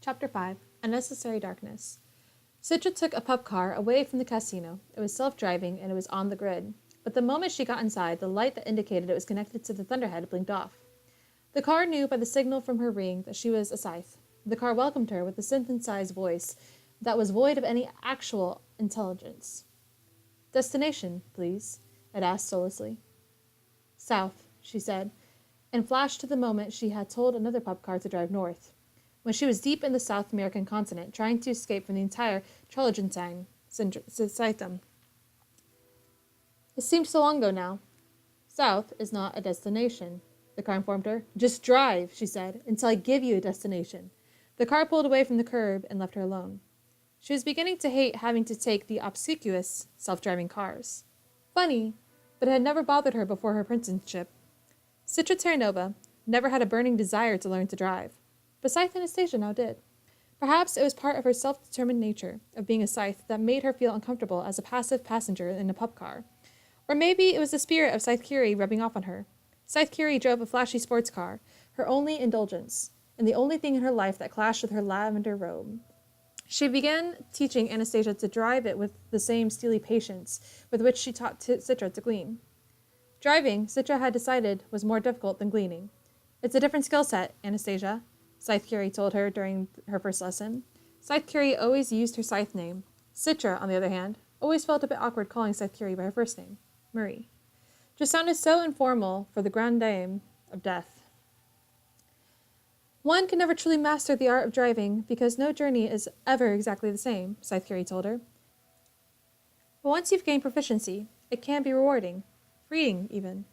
Chapter 5 Unnecessary Darkness. Citra took a pup car away from the casino. It was self-driving and it was on the grid. But the moment she got inside, the light that indicated it was connected to the Thunderhead blinked off. The car knew by the signal from her ring that she was a scythe. The car welcomed her with a synthesized voice that was void of any actual intelligence. Destination, please, it asked soullessly. South, she said, and flashed to the moment she had told another pup car to drive north, when she was deep in the South American continent, trying to escape from the entire Trollagentine system. It seemed so long ago now. South is not a destination, the car informed her. Just drive, she said, until I give you a destination. The car pulled away from the curb and left her alone. She was beginning to hate having to take the obsequious, self-driving cars. Funny, but it had never bothered her before her apprenticeship. Citra Terranova never had a burning desire to learn to drive. But Scythe Anastasia now did. Perhaps it was part of her self-determined nature of being a scythe that made her feel uncomfortable as a passive passenger in a pup car. Or maybe it was the spirit of Scythe Curie rubbing off on her. Scythe Curie drove a flashy sports car, her only indulgence, and the only thing in her life that clashed with her lavender robe. She began teaching Anastasia to drive it with the same steely patience with which she taught Citra to glean. Driving, Citra had decided, was more difficult than gleaning. It's a different skill set, Anastasia, Scythe Curie told her during her first lesson. Scythe Curie always used her scythe name. Citra, on the other hand, always felt a bit awkward calling Scythe Curie by her first name, Marie. Just sounded so informal for the grande dame of death. One can never truly master the art of driving because no journey is ever exactly the same, Scythe Curie told her. But once you've gained proficiency, it can be rewarding, freeing even.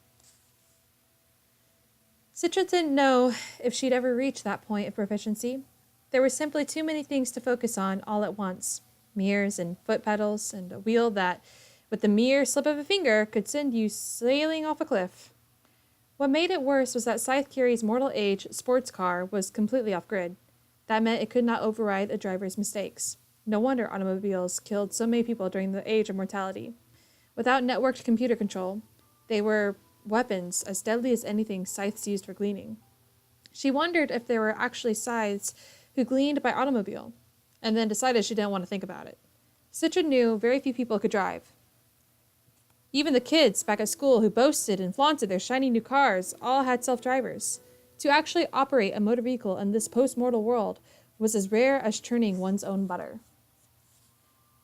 Citra didn't know if she'd ever reach that point of proficiency. There were simply too many things to focus on all at once. Mirrors and foot pedals and a wheel that, with the mere slip of a finger, could send you sailing off a cliff. What made it worse was that Scythe Curie's mortal age sports car was completely off-grid. That meant it could not override a driver's mistakes. No wonder automobiles killed so many people during the age of mortality. Without networked computer control, they were weapons as deadly as anything scythes used for gleaning. She wondered if there were actually scythes who gleaned by automobile, and then decided she didn't want to think about it. Citra knew very few people could drive. Even the kids back at school who boasted and flaunted their shiny new cars all had self-drivers. To actually operate a motor vehicle in this post-mortal world was as rare as churning one's own butter.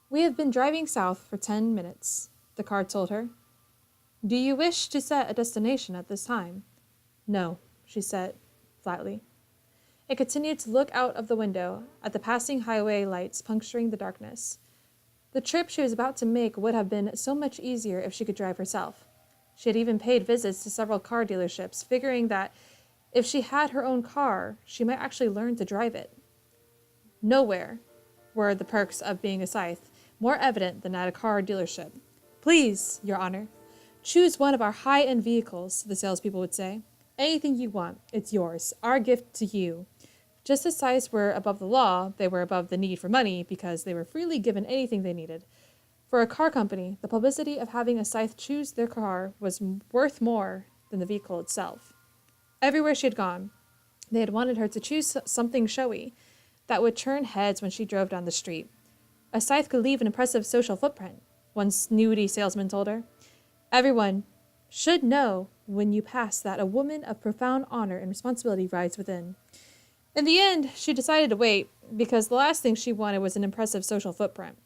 We have been driving south for 10 minutes, the car told her. Do you wish to set a destination at this time? No, she said flatly. It continued to look out of the window at the passing highway lights puncturing the darkness. The trip she was about to make would have been so much easier if she could drive herself. She had even paid visits to several car dealerships, figuring that if she had her own car, she might actually learn to drive it. Nowhere were the perks of being a scythe more evident than at a car dealership. Please, Your Honor, choose one of our high-end vehicles, the salespeople would say. Anything you want, it's yours, our gift to you. Just as scythes were above the law, they were above the need for money because they were freely given anything they needed. For a car company, the publicity of having a scythe choose their car was worth more than the vehicle itself. Everywhere she had gone, they had wanted her to choose something showy that would turn heads when she drove down the street. A scythe could leave an impressive social footprint, one snooty salesman told her. Everyone should know when you pass that a woman of profound honor and responsibility rides within. In the end, she decided to wait, because the last thing she wanted was an impressive social footprint.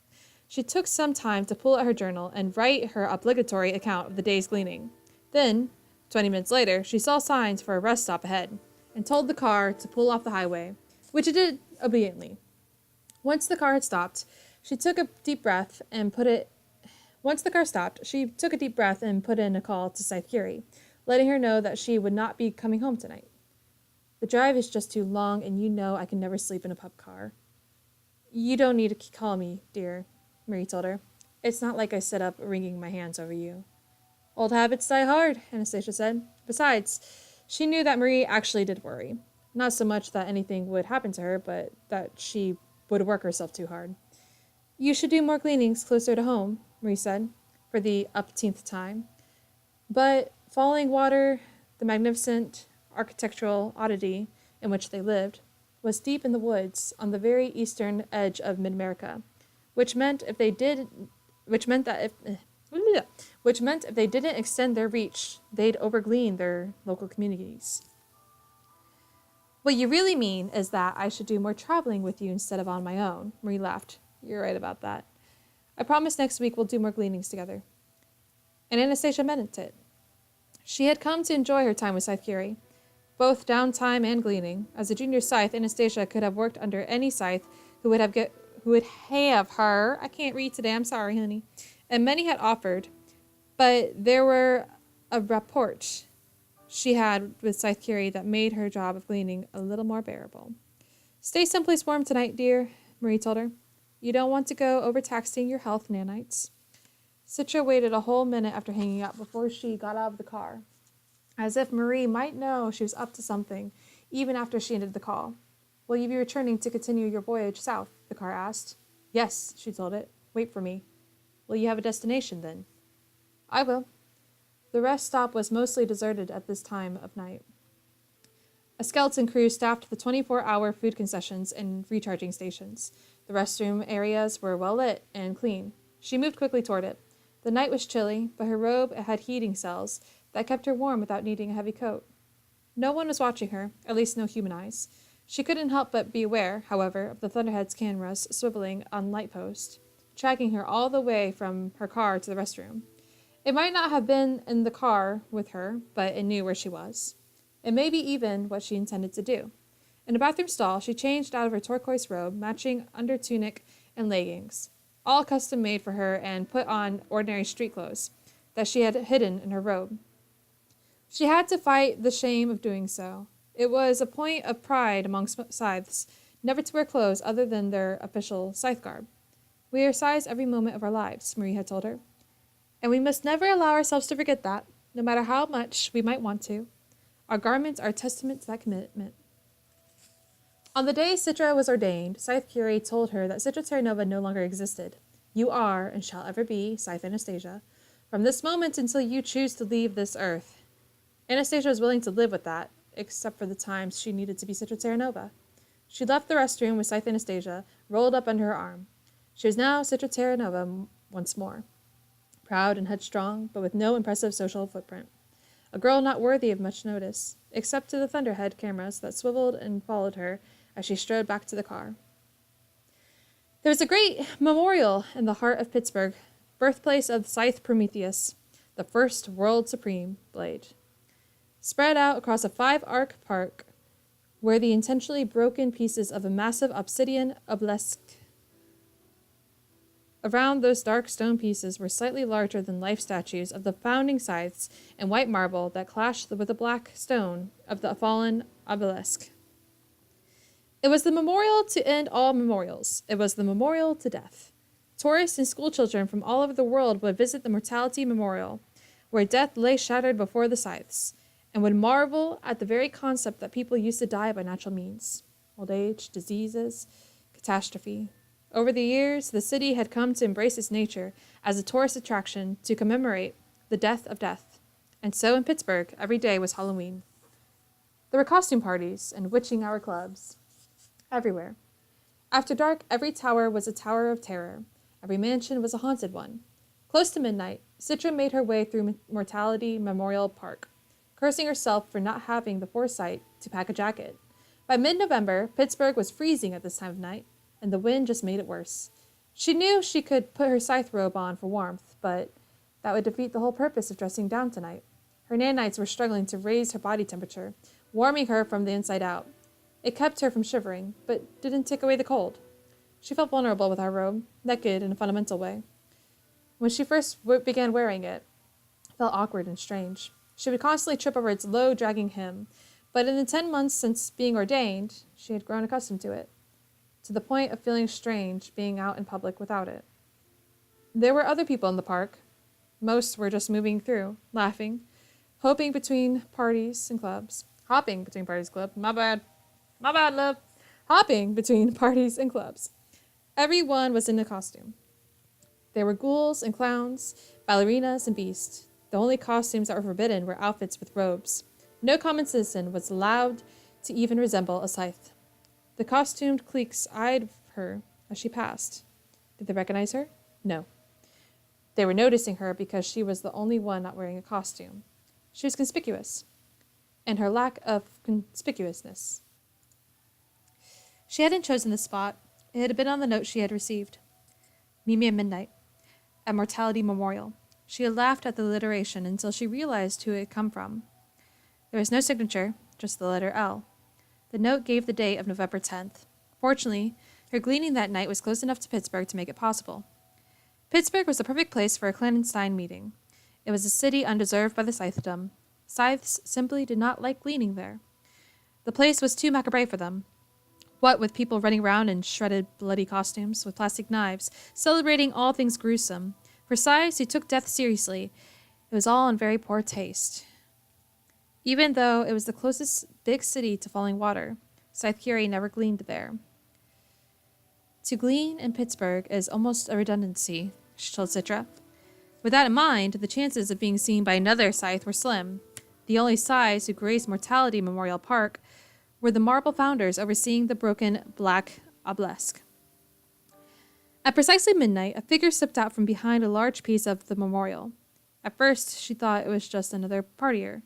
She took some time to pull out her journal and write her obligatory account of the day's gleaning. Then, 20 minutes later, she saw signs for a rest stop ahead, and told the car to pull off the highway, which it did obediently. Once the car stopped, she took a deep breath and put in a call to Scythe Curie, letting her know that she would not be coming home tonight. The drive is just too long, and you know I can never sleep in a pup car. You don't need to call me, dear, Marie told her. It's not like I sit up wringing my hands over you. Old habits die hard, Anastasia said. Besides, she knew that Marie actually did worry. Not so much that anything would happen to her, but that she would work herself too hard. You should do more gleanings closer to home, Marie said, for the upteenth time. But Falling Water, the magnificent architectural oddity in which they lived, was deep in the woods on the very eastern edge of Mid-America, which meant if they did, which meant that if, which meant if they didn't extend their reach, they'd overglean their local communities. What you really mean is that I should do more traveling with you instead of on my own. Marie laughed. You're right about that. I promise next week we'll do more gleanings together. And Anastasia meant it. She had come to enjoy her time with Scythe Curie, both downtime and gleaning. As a junior scythe, Anastasia could have worked under any scythe who would have her. I can't read today, I'm sorry, honey. And many had offered, but there were a rapport she had with Scythe Curie that made her job of gleaning a little more bearable. Stay someplace warm tonight, dear, Marie told her. You don't want to go overtaxing your health nanites. Citra waited a whole minute after hanging up before she got out of the car, as if Marie might know she was up to something, even after she ended the call. Will you be returning to continue your voyage south? The car asked. Yes, she told it. Wait for me. Will you have a destination, then? I will. The rest stop was mostly deserted at this time of night. A skeleton crew staffed the 24-hour food concessions and recharging stations. The restroom areas were well lit and clean. She moved quickly toward it. The night was chilly, but her robe had heating cells that kept her warm without needing a heavy coat. No one was watching her, at least no human eyes. She couldn't help but be aware, however, of the Thunderhead's cameras swiveling on light post, tracking her all the way from her car to the restroom. It might not have been in the car with her, but it knew where she was. It may be even what she intended to do. In a bathroom stall, she changed out of her turquoise robe, matching under tunic and leggings, all custom made for her, and put on ordinary street clothes that she had hidden in her robe. She had to fight the shame of doing so. It was a point of pride amongst scythes never to wear clothes other than their official scythe garb. We are scythes every moment of our lives, Marie had told her. And we must never allow ourselves to forget that, no matter how much we might want to. Our garments are a testament to that commitment. On the day Citra was ordained, Scythe Curie told her that Citra Terra Nova no longer existed. You are, and shall ever be, Scythe Anastasia, from this moment until you choose to leave this earth. Anastasia was willing to live with that, except for the times she needed to be Citra Terra Nova. She left the restroom with Scythe Anastasia rolled up under her arm. She was now Citra Terra Nova once more. Proud and headstrong, but with no impressive social footprint. A girl not worthy of much notice, except to the Thunderhead cameras that swiveled and followed her as she strode back to the car. There was a great memorial in the heart of Pittsburgh, birthplace of Scythe Prometheus, the first world supreme blade. Spread out across a 5-arc park were the intentionally broken pieces of a massive obsidian obelisk. Around those dark stone pieces were slightly larger than life statues of the founding scythes in white marble that clashed with the black stone of the fallen obelisk. It was the memorial to end all memorials. It was the memorial to death. Tourists and schoolchildren from all over the world would visit the Mortality Memorial, where death lay shattered before the scythes, and would marvel at the very concept that people used to die by natural means. Old age, diseases, catastrophe. Over the years, the city had come to embrace its nature as a tourist attraction to commemorate the death of death. And so in Pittsburgh, every day was Halloween. There were costume parties and witching hour clubs everywhere. After dark, every tower was a tower of terror. Every mansion was a haunted one. Close to midnight, Citra made her way through Mortality Memorial Park, cursing herself for not having the foresight to pack a jacket. By mid-November, Pittsburgh was freezing at this time of night, and the wind just made it worse. She knew she could put her scythe robe on for warmth, but that would defeat the whole purpose of dressing down tonight. Her nanites were struggling to raise her body temperature, warming her from the inside out. It kept her from shivering, but didn't take away the cold. She felt vulnerable with her robe, naked in a fundamental way. When she first began wearing it, it felt awkward and strange. She would constantly trip over its low, dragging hem, but in the 10 months since being ordained, she had grown accustomed to it, to the point of feeling strange being out in public without it. There were other people in the park. Most were just moving through, laughing, hopping between parties and clubs. Hopping between parties and clubs. My bad, love. Hopping between parties and clubs. Everyone was in a costume. There were ghouls and clowns, ballerinas and beasts. The only costumes that were forbidden were outfits with robes. No common citizen was allowed to even resemble a scythe. The costumed cliques eyed her as she passed. Did they recognize her? No. They were noticing her because she was the only one not wearing a costume. She was conspicuous, and her lack of conspicuousness. She hadn't chosen the spot. It had been on the note she had received. Meet me at midnight, at Mortality Memorial. She had laughed at the alliteration until she realized who it had come from. There was no signature, just the letter L. The note gave the date of November 10th. Fortunately, her gleaning that night was close enough to Pittsburgh to make it possible. Pittsburgh was the perfect place for a clandestine meeting. It was a city undeserved by the Scythedom. Scythes simply did not like gleaning there. The place was too macabre for them. What with people running around in shredded, bloody costumes, with plastic knives, celebrating all things gruesome. For Scythes who took death seriously, it was all in very poor taste. Even though it was the closest big city to Falling Water, Scythe Curie never gleaned there. To glean in Pittsburgh is almost a redundancy, she told Citra. With that in mind, the chances of being seen by another Scythe were slim. The only Scythes who graced Mortality Memorial Park were the marble founders overseeing the broken black obelisk. At precisely midnight, a figure stepped out from behind a large piece of the memorial. At first, she thought it was just another partier,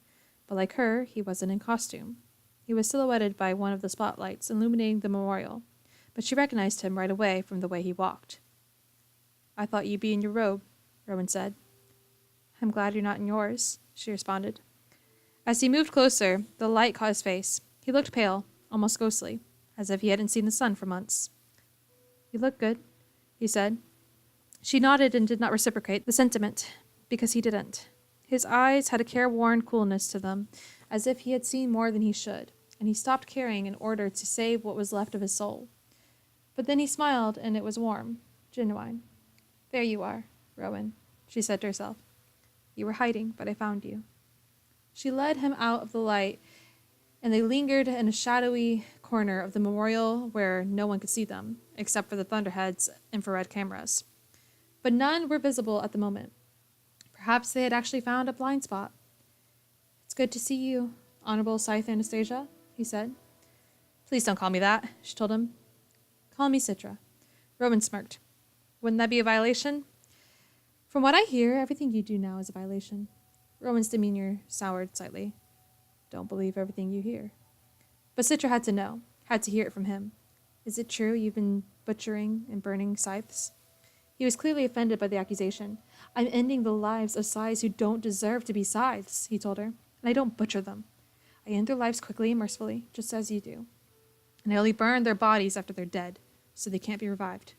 but like her, he wasn't in costume. He was silhouetted by one of the spotlights illuminating the memorial, but she recognized him right away from the way he walked. I thought you'd be in your robe, Rowan said. I'm glad you're not in yours, she responded. As he moved closer, the light caught his face. He looked pale, almost ghostly, as if he hadn't seen the sun for months. You look good, he said. She nodded and did not reciprocate the sentiment, because he didn't. His eyes had a careworn coolness to them, as if he had seen more than he should, and he stopped caring in order to save what was left of his soul. But then he smiled, and it was warm, genuine. There you are, Rowan, she said to herself. You were hiding, but I found you. She led him out of the light, and they lingered in a shadowy corner of the memorial where no one could see them, except for the Thunderhead's infrared cameras. But none were visible at the moment. Perhaps they had actually found a blind spot. It's good to see you, Honorable Scythe Anastasia, he said. Please don't call me that, she told him. Call me Citra. Rowan smirked. Wouldn't that be a violation? From what I hear, everything you do now is a violation. Rowan's demeanor soured slightly. Don't believe everything you hear. But Citra had to know, had to hear it from him. Is it true you've been butchering and burning scythes? He was clearly offended by the accusation. I'm ending the lives of scythes who don't deserve to be scythes, he told her, and I don't butcher them. I end their lives quickly and mercifully, just as you do. And I only burn their bodies after they're dead, so they can't be revived.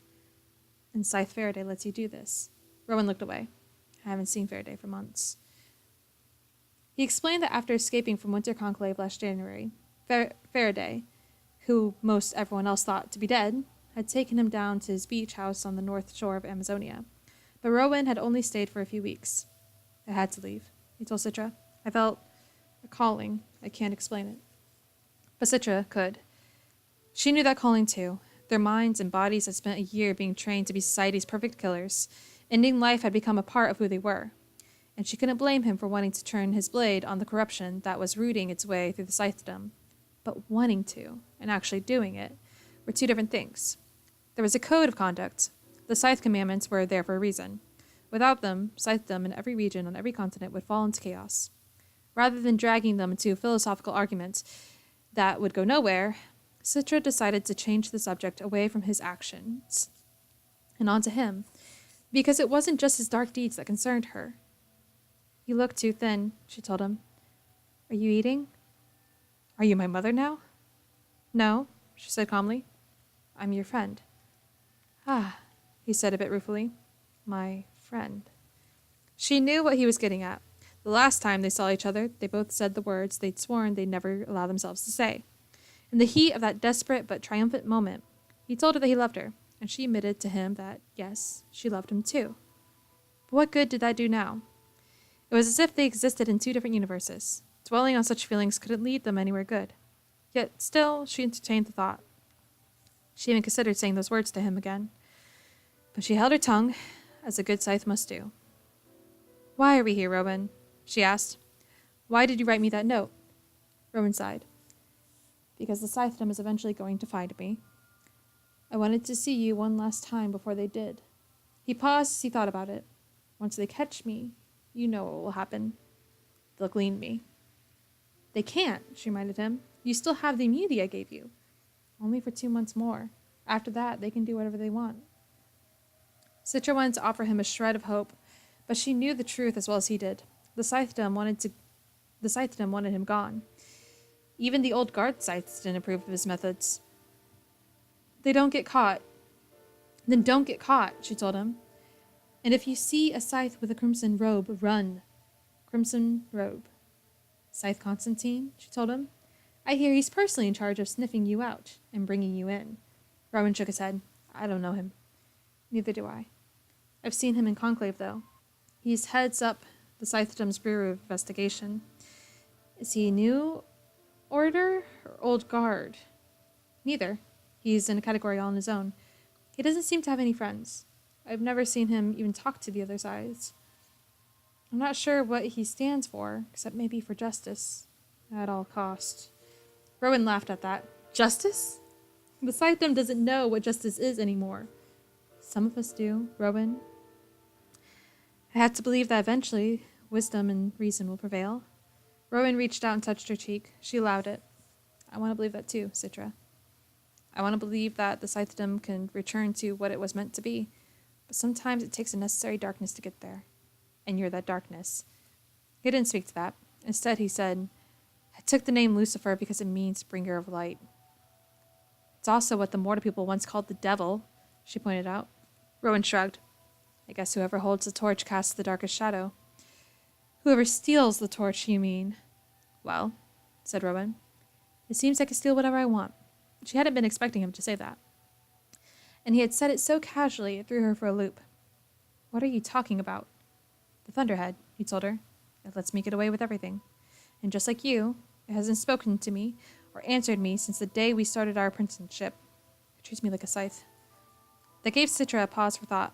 And Scythe Faraday lets you do this. Rowan looked away. I haven't seen Faraday for months. He explained that after escaping from Winter Conclave last January, Faraday, who most everyone else thought to be dead, had taken him down to his beach house on the north shore of Amazonia. But Rowan had only stayed for a few weeks. I had to leave, he told Citra. I felt a calling. I can't explain it. But Citra could. She knew that calling too. Their minds and bodies had spent a year being trained to be society's perfect killers. Ending life had become a part of who they were. And she couldn't blame him for wanting to turn his blade on the corruption that was rooting its way through the Scythedom. But wanting to, and actually doing it, were two different things. There was a code of conduct. The Scythe Commandments were there for a reason. Without them, Scythedom in every region on every continent would fall into chaos. Rather than dragging them into philosophical arguments that would go nowhere, Citra decided to change the subject away from his actions and onto him, because it wasn't just his dark deeds that concerned her. You look too thin, she told him. Are you eating? Are you my mother now? No, she said calmly. I'm your friend. Ah, he said a bit ruefully. My friend. She knew what he was getting at. The last time they saw each other, they both said the words they'd sworn they'd never allow themselves to say. In the heat of that desperate but triumphant moment, he told her that he loved her, and she admitted to him that, yes, she loved him too. But what good did that do now? It was as if they existed in two different universes. Dwelling on such feelings couldn't lead them anywhere good. Yet still, she entertained the thought. She even considered saying those words to him again. But she held her tongue, as a good scythe must do. Why are we here, Rowan? She asked. Why did you write me that note? Rowan sighed. Because the Scythedom is eventually going to find me. I wanted to see you one last time before they did. He paused as he thought about it. Once they catch me, you know what will happen. They'll glean me. They can't, she reminded him. You still have the immunity I gave you. Only for 2 months more. After that, they can do whatever they want. Citra wanted to offer him a shred of hope, but she knew the truth as well as he did. The Scythedom wanted him gone. Even the old guard scythes didn't approve of his methods. They don't get caught. Then don't get caught, she told him. And if you see a scythe with a crimson robe, run. Crimson robe. Scythe Constantine, she told him. I hear he's personally in charge of sniffing you out and bringing you in. Rowan shook his head. I don't know him. Neither do I. I've seen him in Conclave, though. He heads up the Scythedom's Bureau of Investigation. Is he new order or old guard? Neither. He's in a category all on his own. He doesn't seem to have any friends. I've never seen him even talk to the other sides. I'm not sure what he stands for, except maybe for justice. At all cost. Rowan laughed at that. Justice? The Scythedom doesn't know what justice is anymore. Some of us do, Rowan. I have to believe that eventually wisdom and reason will prevail. Rowan reached out and touched her cheek. She allowed it. I want to believe that too, Citra. I want to believe that the Scythedom can return to what it was meant to be, but sometimes it takes a necessary darkness to get there. And you're that darkness. He didn't speak to that. Instead, he said, I took the name Lucifer because it means bringer of light. It's also what the mortal people once called the devil, she pointed out. Rowan shrugged. I guess whoever holds the torch casts the darkest shadow. Whoever steals the torch, you mean? Well, said Rowan, it seems I can steal whatever I want. She hadn't been expecting him to say that. And he had said it so casually it threw her for a loop. What are you talking about? The Thunderhead, he told her. It lets me get away with everything. And just like you, it hasn't spoken to me or answered me since the day we started our apprenticeship. It treats me like a scythe. That gave Citra a pause for thought.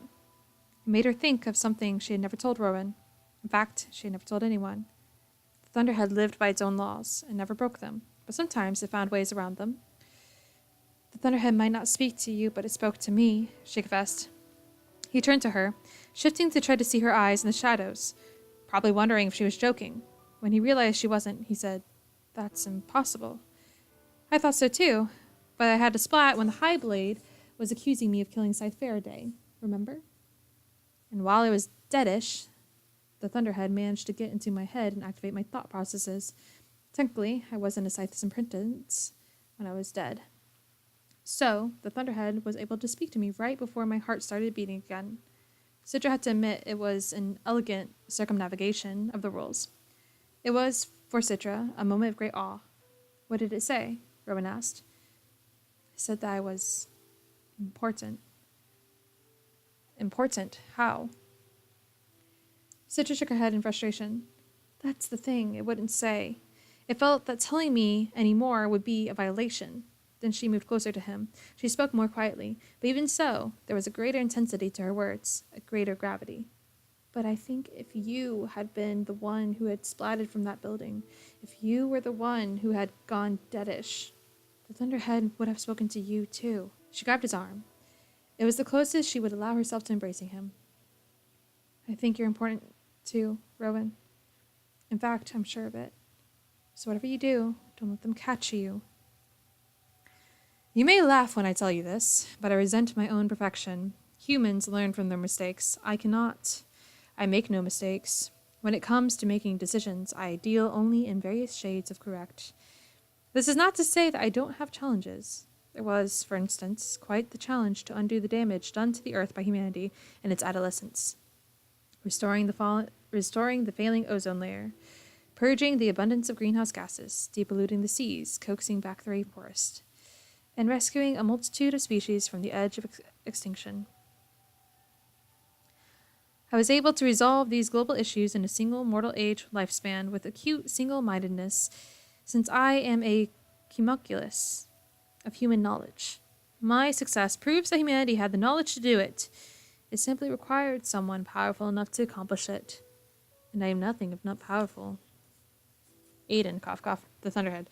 It made her think of something she had never told Rowan. In fact, she had never told anyone. The Thunderhead lived by its own laws and never broke them, but sometimes it found ways around them. The Thunderhead might not speak to you, but it spoke to me, she confessed. He turned to her, shifting to try to see her eyes in the shadows, probably wondering if she was joking. When he realized she wasn't, he said, That's impossible. I thought so too, but I had to splat when the High Blade was accusing me of killing Scythe Faraday, remember? And while I was deadish, the Thunderhead managed to get into my head and activate my thought processes. Technically, I wasn't a Scythe's apprentice when I was dead. So, the Thunderhead was able to speak to me right before my heart started beating again. Citra had to admit it was an elegant circumnavigation of the rules. It was, for Citra, a moment of great awe. What did it say? Rowan asked. It said that I was important. Important? How? Citra shook her head in frustration. That's the thing, it wouldn't say. It felt that telling me any more would be a violation. Then she moved closer to him. She spoke more quietly, but even so, there was a greater intensity to her words, a greater gravity. But I think if you had been the one who had splatted from that building, if you were the one who had gone deadish, the Thunderhead would have spoken to you too. She grabbed his arm. It was the closest she would allow herself to embracing him. I think you're important too, Rowan. In fact, I'm sure of it. So whatever you do, don't let them catch you. You may laugh when I tell you this, but I resent my own perfection. Humans learn from their mistakes. I cannot. I make no mistakes. When it comes to making decisions, I deal only in various shades of correct. This is not to say that I don't have challenges. There was, for instance, quite the challenge to undo the damage done to the Earth by humanity in its adolescence. Restoring the failing ozone layer, purging the abundance of greenhouse gases, depolluting the seas, coaxing back the rainforest, and rescuing a multitude of species from the edge of extinction. I was able to resolve these global issues in a single mortal age lifespan with acute single-mindedness, since I am a homunculus of human knowledge. My success proves that humanity had the knowledge to do it. It simply required someone powerful enough to accomplish it. And I am nothing if not powerful. Aiden, cough, cough, the Thunderhead.